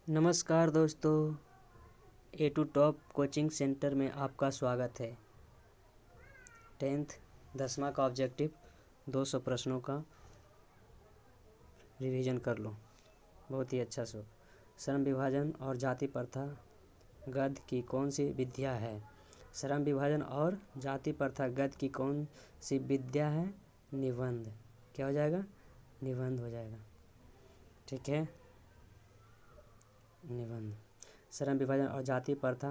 नमस्कार दोस्तों, ए to top coaching centre में आपका स्वागत है। 10th 10वां का ऑब्जेक्टिव 200 प्रश्नों का रिवीजन कर लो। बहुत ही अच्छा सो। श्रम विभाजन और जाति प्रथा गद्य की कौन सी विद्या है? श्रम विभाजन और जाति प्रथा गद्य की कौन सी विद्या है? निबंध। क्या हो जाएगा? निबंध हो जाएगा। ठीक है, निबंध। श्रम विभाजन और जाति प्रथा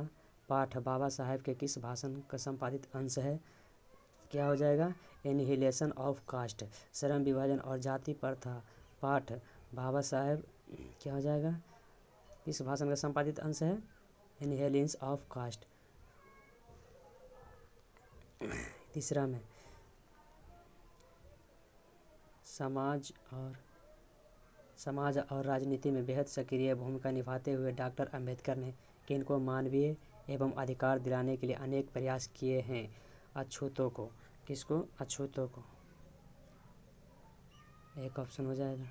पाठ बाबा साहेब के किस भाषण का संपादित अंश है? क्या हो जाएगा? Annihilation of Caste. श्रम विभाजन और जाति प्रथा पाठ बाबा साहेब क्या हो जाएगा? किस भाषण का संपादित अंश है? Annihilation of Caste. तीसरा में समाज और राजनीति में बेहद सक्रिय भूमिका निभाते हुए डॉक्टर अंबेडकर ने किनको मानवीय एवं अधिकार दिलाने के लिए अनेक प्रयास किए हैं? अछूतों को। किसको? अछूतों को। एक ऑप्शन हो जाएगा।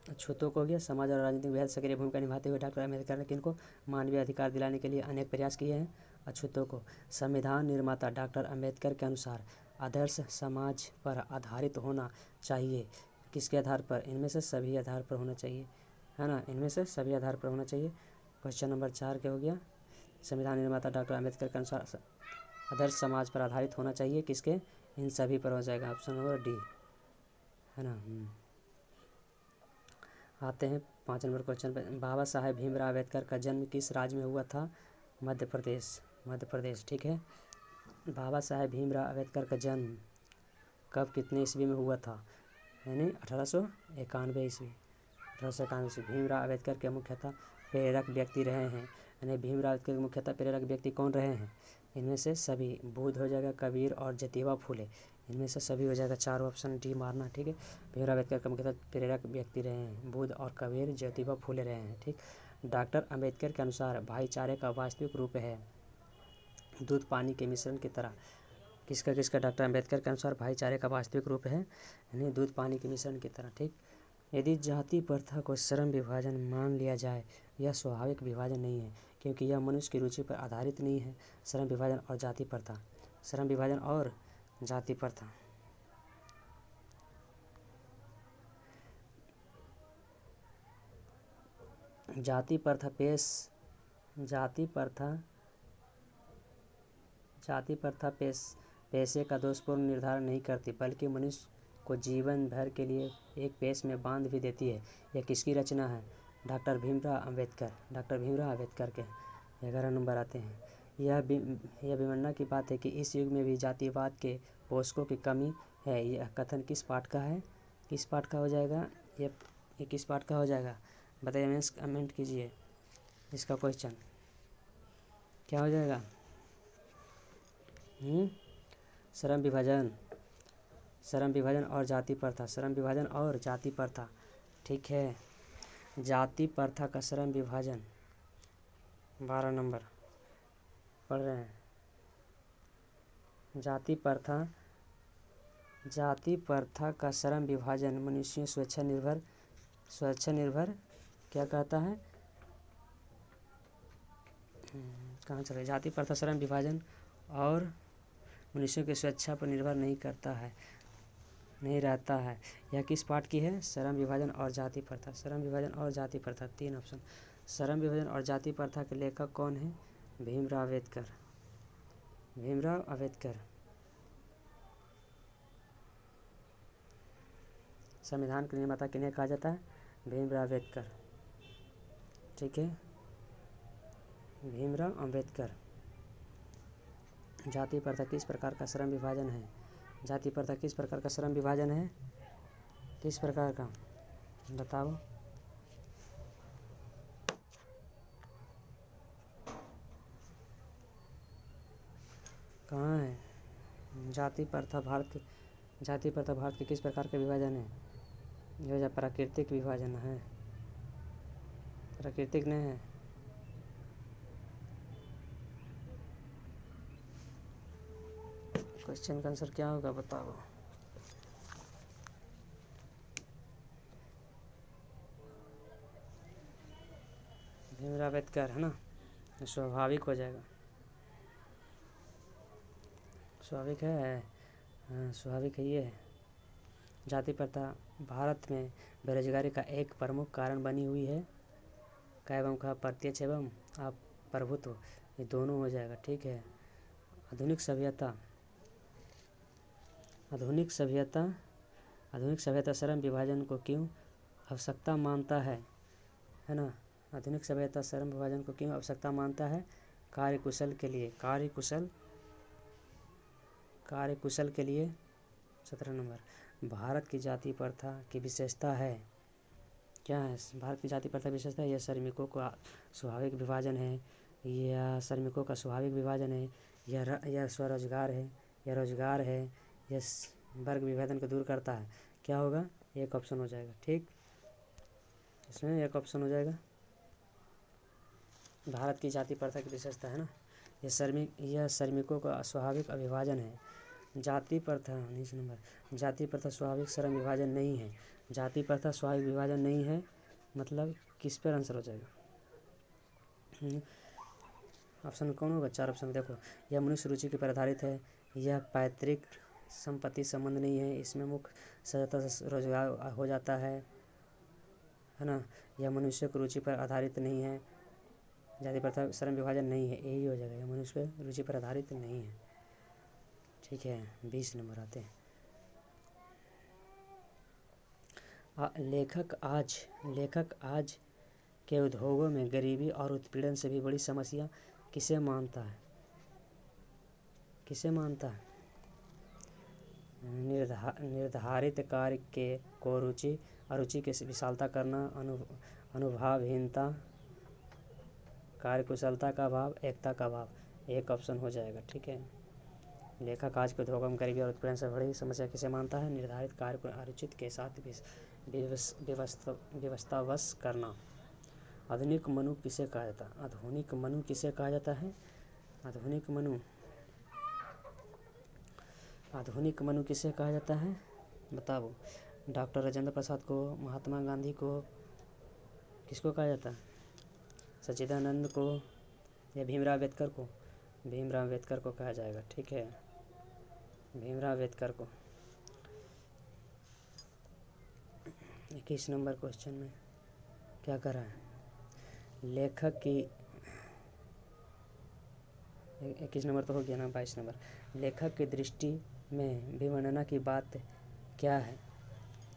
अछूतों को हो गया। समाज और राजनीति में बेहद सक्रिय भूमिका निभाते हुए डॉक्टर अंबेडकर ने किनको मानवीय अधिकार दिलाने के लिए अनेक प्रयास किए हैं? अछूतों को। संविधान निर्माता डॉक्टर अंबेडकर के अनुसार आदर्श समाज पर आधारित होना चाहिए। किसके आधार पर? इनमें से सभी आधार पर होना चाहिए, है ना। इनमें से सभी आधार पर होना चाहिए। क्वेश्चन नंबर 4 क्या हो गया? संविधान निर्माता डॉक्टर अंबेडकर के अनुसार आदर्श समाज पर आधारित होना चाहिए। किसके? इन सभी पर हो जाएगा। ऑप्शन नंबर डी, है ना। आते हैं 5 नंबर क्वेश्चन पर। बाबा साहेब भीमराव अम्बेडकर का जन्म किस राज्य में हुआ था? मध्य प्रदेश। मध्य प्रदेश, ठीक है। बाबा साहेब भीमराव अम्बेडकर का जन्म कब, कितने ईस्वी में हुआ था? यानी 1891 ईस्वी। 1891 ईस्वी। भीमराव अम्बेडकर के मुख्यतः प्रेरक व्यक्ति रहे हैं। यानी भीमराव अम्बेडकर के मुख्यतः प्रेरक व्यक्ति कौन रहे हैं? इनमें से सभी। बुद्ध हो जाएगा, कबीर और ज्योतिबा फूले। इनमें से सभी हो जाएगा। 4 ऑप्शन डी मारना, ठीक है। भीमराव अम्बेडकर का मुख्यतः प्रेरक व्यक्ति रहे हैं। बुद्ध और कबीर, ज्योतिबा फूले रहे हैं, ठीक। डॉक्टर अंबेडकर के अनुसार भाईचारे का वास्तविक रूप है दूध पानी के मिश्रण की तरह। किसका किसका? डॉक्टर अंबेडकर के अनुसार भाईचारे का वास्तविक रूप है यानी दूध पानी के मिश्रण की तरह, ठीक। यदि जाति प्रथा को श्रम विभाजन मान लिया जाए, यह स्वाभाविक विभाजन नहीं है क्योंकि यह मनुष्य की रुचि पर आधारित नहीं है। श्रम विभाजन और जाति प्रथा। श्रम विभाजन और जाति प्रथा। जाति प्रथा पेशे का दोषपूर्ण निर्धारण नहीं करती बल्कि मनुष्य को जीवन भर के लिए एक पेश में बांध भी देती है। यह किसकी रचना है? डॉक्टर भीमराव अम्बेडकर। डॉक्टर भीमराव अम्बेडकर के 11 नंबर आते हैं। यह विडंबना की बात है कि इस युग में भी जातिवाद के पोषकों की कमी है। यह कथन किस पाठ का है? किस पाठ का हो जाएगा? ये किस पाठ का हो जाएगा? बताइए, कमेंट कीजिए। इसका क्वेश्चन क्या हो जाएगा? श्रम विभाजन और जाति प्रथा। श्रम विभाजन और जाति प्रथा, ठीक है। जाति प्रथा का श्रम विभाजन 12 नंबर पढ़ रहे हैं। जाति प्रथा का श्रम विभाजन मनुष्यों स्वेच्छा निर्भर क्या कहता है? कहाँ चले? जाति प्रथा श्रम विभाजन और मनुष्यों की स्वेच्छा पर निर्भर नहीं रहता है। यह किस पाठ की है? श्रम विभाजन और जाति प्रथा। श्रम विभाजन और जाति प्रथा, 3 ऑप्शन। श्रम विभाजन और जाति प्रथा के लेखक कौन है? भीमराव अम्बेडकर। भीमराव अम्बेडकर। संविधान के निर्माता किन्हें कहा जाता है? भीमराव अम्बेडकर, ठीक है। भीमराव अम्बेडकर। जाति प्रथा किस प्रकार का श्रम विभाजन है? जाति प्रथा किस प्रकार का श्रम विभाजन है? किस प्रकार का बताओ? कहाँ है? जाति प्रथा भारत के किस प्रकार का विभाजन है? यह प्राकृतिक विभाजन है। प्राकृतिक नहीं है। क्वेश्चन का आंसर क्या होगा बताओ? भीमराव अम्बेडकर, है ना, स्वाभाविक हो जाएगा, स्वाभाविक है, हाँ स्वाभाविक है। ये है जाति प्रथा भारत में बेरोजगारी का एक प्रमुख कारण बनी हुई है। का एवं का प्रत्यक्ष एवं अप्रभुत्व, ये दोनों हो जाएगा, ठीक है। आधुनिक सभ्यता, आधुनिक सभ्यता, आधुनिक सभ्यता श्रम विभाजन को क्यों आवश्यकता मानता है ना। आधुनिक सभ्यता श्रम विभाजन को क्यों आवश्यकता मानता है? कार्यकुशल के लिए, कार्यकुशल के लिए। 17 नंबर, भारत की जाति प्रथा की विशेषता है, क्या है भारत की जाति प्रथा विशेषता? यह श्रमिकों का स्वाभाविक विभाजन है, यह श्रमिकों का स्वाभाविक विभाजन है, यह स्वरोजगार है, यह रोजगार है, यह वर्ग विभाजन को दूर करता है। क्या होगा? एक ऑप्शन हो जाएगा, ठीक, इसमें एक ऑप्शन हो जाएगा। भारत की जाति प्रथा की विशेषता है ना, यह श्रमिकों का स्वाभाविक अविभाजन है। जाति प्रथा 19 नंबर, जाति प्रथा स्वाभाविक श्रम विभाजन नहीं है। जाति प्रथा स्वाभाविक विभाजन नहीं है, मतलब किस पर आंसर हो जाएगा? ऑप्शन कौन होगा? 4 ऑप्शन देखो। यह मनुष्य रुचि के पर आधारित है, यह पैतृक संपत्ति संबंध नहीं है, इसमें मुख्य सहायता से रोजगार हो जाता है ना, यह मनुष्य की रुचि पर आधारित नहीं है। जाति प्रथा श्रम विभाजन नहीं है, यही हो जाएगा, यह मनुष्य की रुचि पर आधारित नहीं है, ठीक है। 20 नंबर आते हैं। लेखक आज के उद्योगों में गरीबी और उत्पीड़न से भी बड़ी समस्या किसे मानता है? किसे मानता है? निर्धारित कार्य के को अरुचि के विशालता करना, अनुभवहीनता, कार्यकुशलता का अभाव, एकता का अभाव। एक ऑप्शन हो जाएगा, ठीक है। लेखक आज के उद्योगों में गरीबी और उत्पीड़न से बड़ी समस्या किसे मानता है? निर्धारित कार्य को अरुचित के साथ व्यवस्थावश करना। आधुनिक मनु किसे कहा जाता है? आधुनिक मनु किसे कहा जाता है? आधुनिक मनु किसे कहा जाता है? बताओ। डॉक्टर राजेंद्र प्रसाद को, महात्मा गांधी को, किसको कहा जाता है? सच्चिदानंद को या भीमराव अम्बेडकर को? भीमराव अम्बेडकर को कहा जाएगा, ठीक है, भीमराव अम्बेडकर को। 21 नंबर क्वेश्चन में क्या कर रहा है? लेखक की 21 नंबर तो हो गया ना, 22 नंबर। लेखक की दृष्टि में विवंडना की बात क्या है?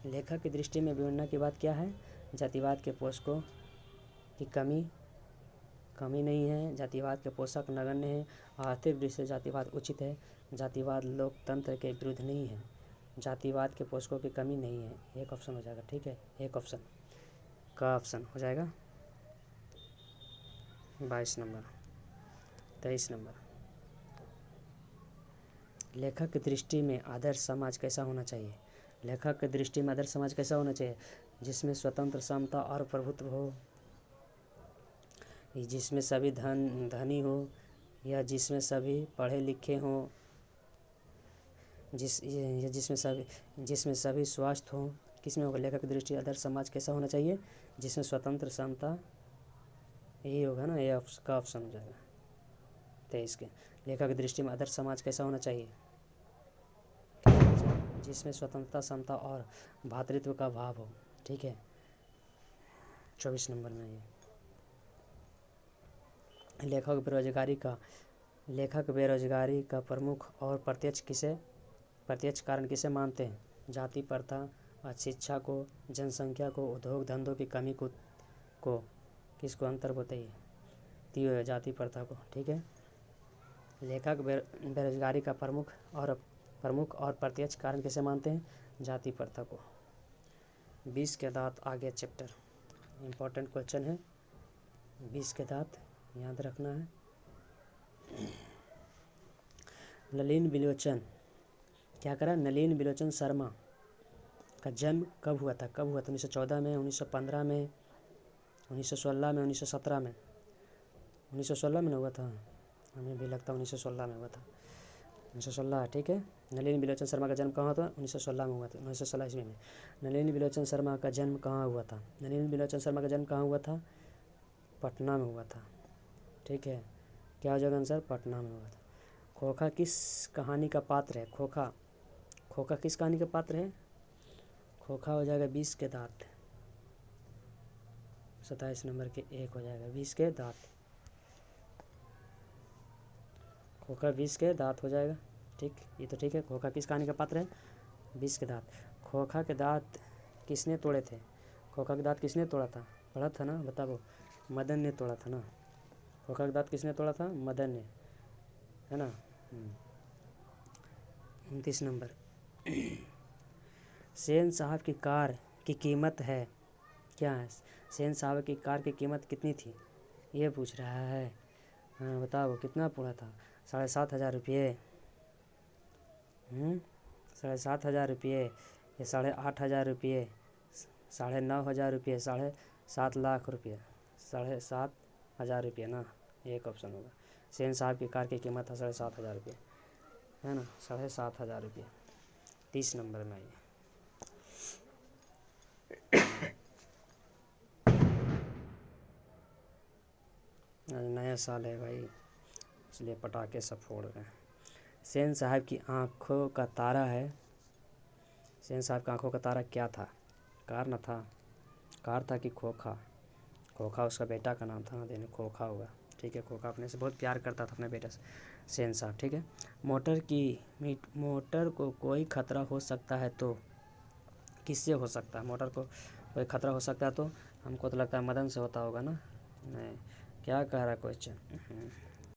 लेखक की दृष्टि में विवंडना की बात क्या है? जातिवाद के पोषकों की कमी नहीं है, जातिवाद के पोषक नगण्य है, आर्थिक दृष्टि से जातिवाद उचित है, जातिवाद लोकतंत्र के विरुद्ध नहीं है, जातिवाद के पोषकों की कमी नहीं है। एक ऑप्शन हो जाएगा, ठीक है, एक ऑप्शन का ऑप्शन हो जाएगा। 22 नंबर। 23 नंबर, लेखक की दृष्टि में आदर्श समाज कैसा होना चाहिए? लेखक की दृष्टि में आदर्श समाज कैसा होना चाहिए? जिसमें स्वतंत्र, समता और प्रभुत्व हो, जिसमें सभी धनी हो, या जिसमें सभी पढ़े लिखे हों, जिसमें सभी स्वस्थ हों। किसमें होगा? लेखक की दृष्टि आदर्श समाज कैसा होना चाहिए? जिसमें स्वतंत्र, समता, यही होगा ना, ये का ऑप्शन हो जाएगा 23 के। लेखक की दृष्टि में आदर्श समाज कैसा होना चाहिए? जिसमें स्वतंत्रता, समता और भ्रातृत्व का भाव हो, ठीक है। 24 नंबर में ये लेखक बेरोजगारी का प्रमुख और प्रत्यक्ष कारण किसे मानते हैं? जाति प्रथा, शिक्षा को, जनसंख्या को, उद्योग धंधों की कमी को किसको अंतर बताइए? जाति प्रथा को, ठीक है। लेखक बेरोजगारी का प्रमुख और प्रत्यक्ष कारण किसे मानते हैं? जाति प्रथा को। 20 के दांत आगे चैप्टर, इम्पोर्टेंट क्वेश्चन है, 20 के दांत याद रखना है। नलिन बिलोचन क्या करा? नलिन बिलोचन शर्मा का जन्म कब हुआ था? 1914 में, 1915 में, 1916 में, 1917 में? 1916 में हुआ था, हमें भी लगता है 1916 में हुआ था। 1916, ठीक है। नलिन बिलोचन शर्मा का जन्म कहाँ हुआ था? 1916 में हुआ था, 1916 ईस्वी में। नलिन बिलोचन शर्मा का जन्म कहाँ हुआ था? नलिन बिलोचन शर्मा का जन्म कहाँ हुआ था? पटना में हुआ था। ठीक है, क्या हो जाएगा आंसर? पटना में हुआ था। खोखा किस कहानी का पात्र है? खोखा, खोखा किस कहानी का पात्र है? खोखा हो जाएगा 20 के दांत। 27 नंबर के 1 हो जाएगा 20 के दांत। खोखा 20 के दांत हो जाएगा। ठीक, ये तो ठीक है। खोखा किस कहानी का पात्र है? 20 के दांत। खोखा के दांत किसने तोड़े थे? खोखा के दांत किसने तोड़ा था? पढ़ा था ना, बताओ। मदन ने तोड़ा था ना। खोखा के दांत किसने तोड़ा था? मदन ने, है ना। 29 नंबर। सेन साहब की कार की कीमत है क्या है? सेन साहब की कार की कीमत कितनी थी? ये पूछ रहा है। हाँ बताओ, कितना पूरा था? 7,500 रुपये, 7,500 रुपये, या 8,500 रुपये, 9,500 रुपये, 7.5 लाख रुपये, 7,500 रुपये ना, एक ऑप्शन होगा। सेन साहब की कार की कीमत है 7,500 रुपये, है ना, 7,500 रुपये। 30 नंबर में आइए। आज नया साल है भाई, इसलिए पटाखे सब फोड़ रहे हैं। सेन साहब की आंखों का तारा है। सेन साहब की आंखों का तारा क्या था? कार न था, कार था कि खोखा? खोखा उसका बेटा का नाम था ना, देने खोखा हुआ। ठीक है, खोखा अपने से बहुत प्यार करता था अपने बेटे से, सेन साहब। ठीक है, मोटर को कोई खतरा हो सकता है तो किससे हो सकता है? मोटर को कोई खतरा हो सकता है तो हमको तो लगता है मदन से होता होगा ना। नहीं, क्या कह रहा है क्वेश्चन?